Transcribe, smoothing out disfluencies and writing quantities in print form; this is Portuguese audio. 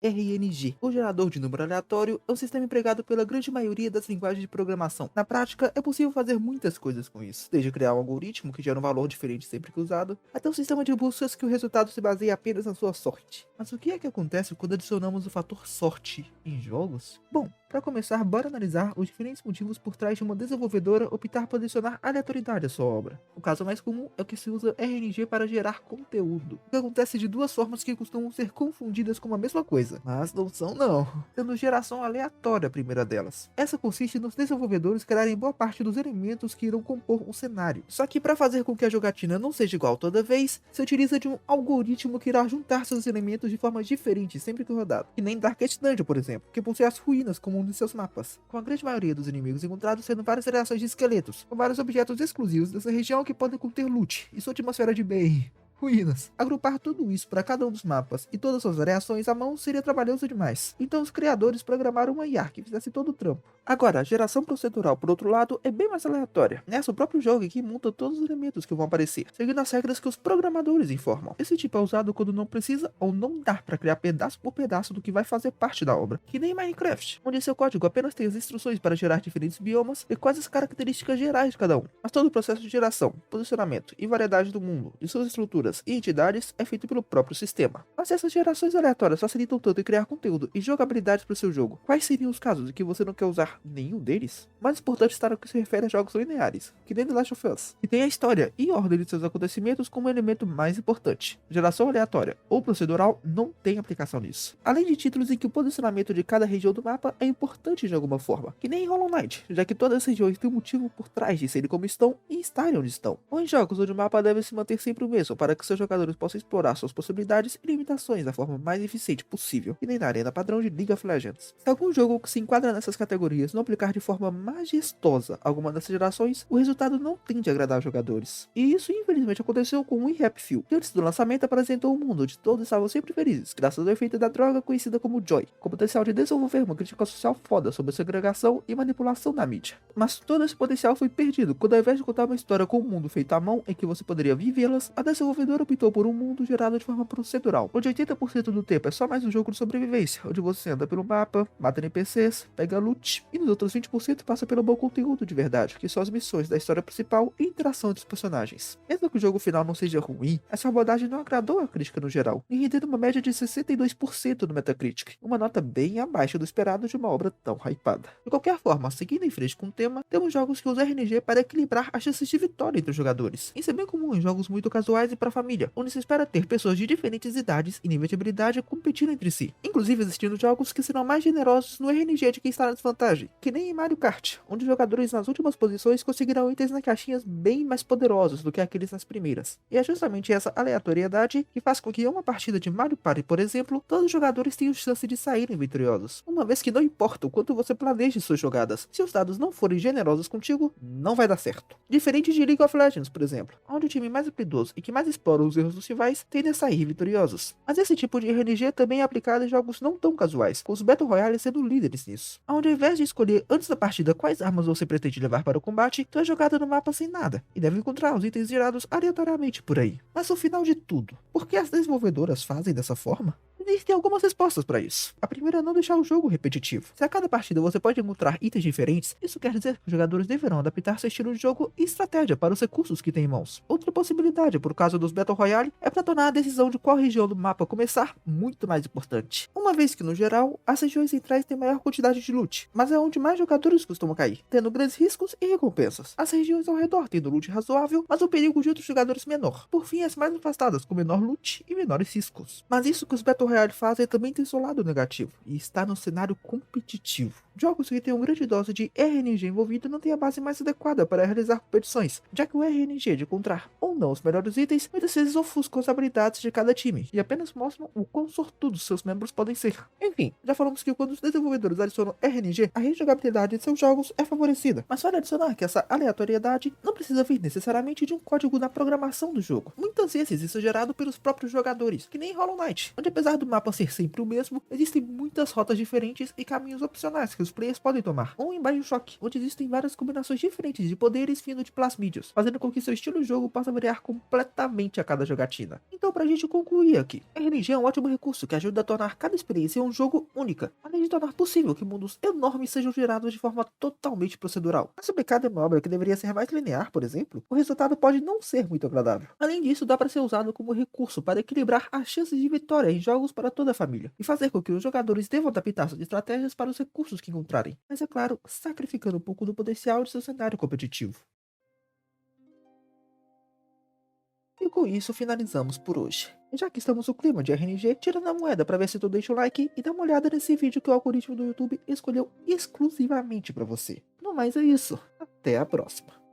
RNG. O gerador de número aleatório é um sistema empregado pela grande maioria das linguagens de programação. Na prática, é possível fazer muitas coisas com isso, desde criar um algoritmo que gera um valor diferente sempre que usado, até um sistema de buscas que o resultado se baseia apenas na sua sorte. Mas o que é que acontece quando adicionamos o fator sorte em jogos? Bom, para começar, bora analisar os diferentes motivos por trás de uma desenvolvedora optar por adicionar aleatoriedade à sua obra. O caso mais comum é que se usa RNG para gerar conteúdo, o que acontece de duas formas que costumam ser confundidas como a mesma coisa, mas não são não, sendo geração aleatória a primeira delas. Essa consiste nos desenvolvedores criarem boa parte dos elementos que irão compor um cenário, só que para fazer com que a jogatina não seja igual toda vez, se utiliza de um algoritmo que irá juntar seus elementos de formas diferentes sempre que rodado, que nem Darkest Dungeon, por exemplo, que possui as ruínas como um de seus mapas, com a grande maioria dos inimigos encontrados sendo várias variações de esqueletos, com vários objetos exclusivos dessa região que podem conter loot e sua atmosfera de bem. Ruínas. Agrupar tudo isso para cada um dos mapas e todas suas variações à mão seria trabalhoso demais. Então os criadores programaram uma IA que fizesse todo o trampo. Agora, a geração procedural, por outro lado, é bem mais aleatória. Nessa, o próprio jogo é que monta todos os elementos que vão aparecer, seguindo as regras que os programadores informam. Esse tipo é usado quando não precisa ou não dá para criar pedaço por pedaço do que vai fazer parte da obra, que nem Minecraft, onde seu código apenas tem as instruções para gerar diferentes biomas e quais as características gerais de cada um. Mas todo o processo de geração, posicionamento e variedade do mundo, de suas estruturas e entidades é feito pelo próprio sistema. Mas se essas gerações aleatórias facilitam tanto em criar conteúdo e jogabilidade para o seu jogo, quais seriam os casos em que você não quer usar nenhum deles? Mais importante está no que se refere a jogos lineares, que nem The Last of Us, que tem a história e ordem de seus acontecimentos como elemento mais importante. Geração aleatória ou procedural não tem aplicação nisso. Além de títulos em que o posicionamento de cada região do mapa é importante de alguma forma, que nem em Hollow Knight, já que todas as regiões têm um motivo por trás de serem como estão e estarem onde estão. Ou em jogos onde o mapa deve se manter sempre o mesmo para que seus jogadores possam explorar suas possibilidades e limitações da forma mais eficiente possível, e nem na arena padrão de League of Legends. Se algum jogo que se enquadra nessas categorias não aplicar de forma majestosa alguma dessas gerações, o resultado não tende a agradar os jogadores. E isso infelizmente aconteceu com o We Happy Few, que antes do lançamento apresentou um mundo onde todos estavam sempre felizes, graças ao efeito da droga conhecida como Joy, com potencial de desenvolver uma crítica social foda sobre a segregação e manipulação da mídia. Mas todo esse potencial foi perdido quando, ao invés de contar uma história com um mundo feito à mão em que você poderia vivê-las, a desenvolvedora optou por um mundo gerado de forma procedural, onde 80% do tempo é só mais um jogo de sobrevivência, onde você anda pelo mapa, mata NPCs, pega loot, e nos outros 20% passa pelo bom conteúdo de verdade, que são as missões da história principal e interação entre os personagens. Mesmo que o jogo final não seja ruim, essa abordagem não agradou a crítica no geral, e rendendo uma média de 62% no Metacritic, uma nota bem abaixo do esperado de uma obra tão hypada. De qualquer forma, seguindo em frente com o tema, temos jogos que usam RNG para equilibrar as chances de vitória entre os jogadores. Isso é bem comum em jogos muito casuais e para família, onde se espera ter pessoas de diferentes idades e nível de habilidade competindo entre si, inclusive existindo jogos que serão mais generosos no RNG de quem está na desvantagem, que nem em Mario Kart, onde os jogadores nas últimas posições conseguirão itens nas caixinhas bem mais poderosos do que aqueles nas primeiras. E é justamente essa aleatoriedade que faz com que em uma partida de Mario Party, por exemplo, todos os jogadores tenham chance de saírem vitoriosos, uma vez que não importa o quanto você planeje suas jogadas, se os dados não forem generosos contigo, não vai dar certo. Diferente de League of Legends, por exemplo, onde o time mais habilidoso e que mais explora os erros dos rivais tende a sair vitoriosos. Mas esse tipo de RNG também é aplicado em jogos não tão casuais, com os Battle Royale sendo líderes nisso, onde ao invés de escolher antes da partida quais armas você pretende levar para o combate, tu é jogado no mapa sem nada, e deve encontrar os itens gerados aleatoriamente por aí. Mas no final de tudo, por que as desenvolvedoras fazem dessa forma? Existem algumas respostas para isso. A primeira é não deixar o jogo repetitivo. Se a cada partida você pode encontrar itens diferentes, isso quer dizer que os jogadores deverão adaptar seu estilo de jogo e estratégia para os recursos que têm em mãos. Outra possibilidade, por causa dos Battle Royale, é para tornar a decisão de qual região do mapa começar muito mais importante. Uma vez que, no geral, as regiões centrais têm maior quantidade de loot, mas é onde mais jogadores costumam cair, tendo grandes riscos e recompensas. As regiões ao redor tendo loot razoável, mas o perigo de outros jogadores menor. Por fim, as mais afastadas com menor loot e menores riscos. Mas isso que os Battle Royale fazem também tem seu lado negativo, e está no cenário competitivo. Jogos que têm uma grande dose de RNG envolvido não têm a base mais adequada para realizar competições, já que o RNG de encontrar ou não os melhores itens muitas vezes ofuscam as habilidades de cada time, e apenas mostram o quão sortudos seus membros podem ser. Enfim, já falamos que quando os desenvolvedores adicionam RNG, a rejogabilidade de seus jogos é favorecida, mas vale adicionar que essa aleatoriedade não precisa vir necessariamente de um código na programação do jogo. Muitas vezes isso é gerado pelos próprios jogadores, que nem Hollow Knight, onde apesar do mapa ser sempre o mesmo, existem muitas rotas diferentes e caminhos opcionais que os players podem tomar. Ou em Bioshock, onde existem várias combinações diferentes de poderes vindo de plasmídios, fazendo com que seu estilo de jogo possa variar completamente a cada jogatina. Então, pra gente concluir aqui, RNG é um ótimo recurso que ajuda a tornar cada experiência um jogo única, além de tornar possível que mundos enormes sejam gerados de forma totalmente procedural. Se o pecado é uma obra que deveria ser mais linear, por exemplo, o resultado pode não ser muito agradável. Além disso, dá para ser usado como recurso para equilibrar as chances de vitória em jogos para toda a família, e fazer com que os jogadores devam adaptar suas estratégias para os recursos que encontrarem, mas é claro, sacrificando um pouco do potencial de seu cenário competitivo. E com isso finalizamos por hoje. E já que estamos no clima de RNG, tira na moeda para ver se tu deixa o like e dá uma olhada nesse vídeo que o algoritmo do YouTube escolheu exclusivamente para você. No mais é isso, até a próxima.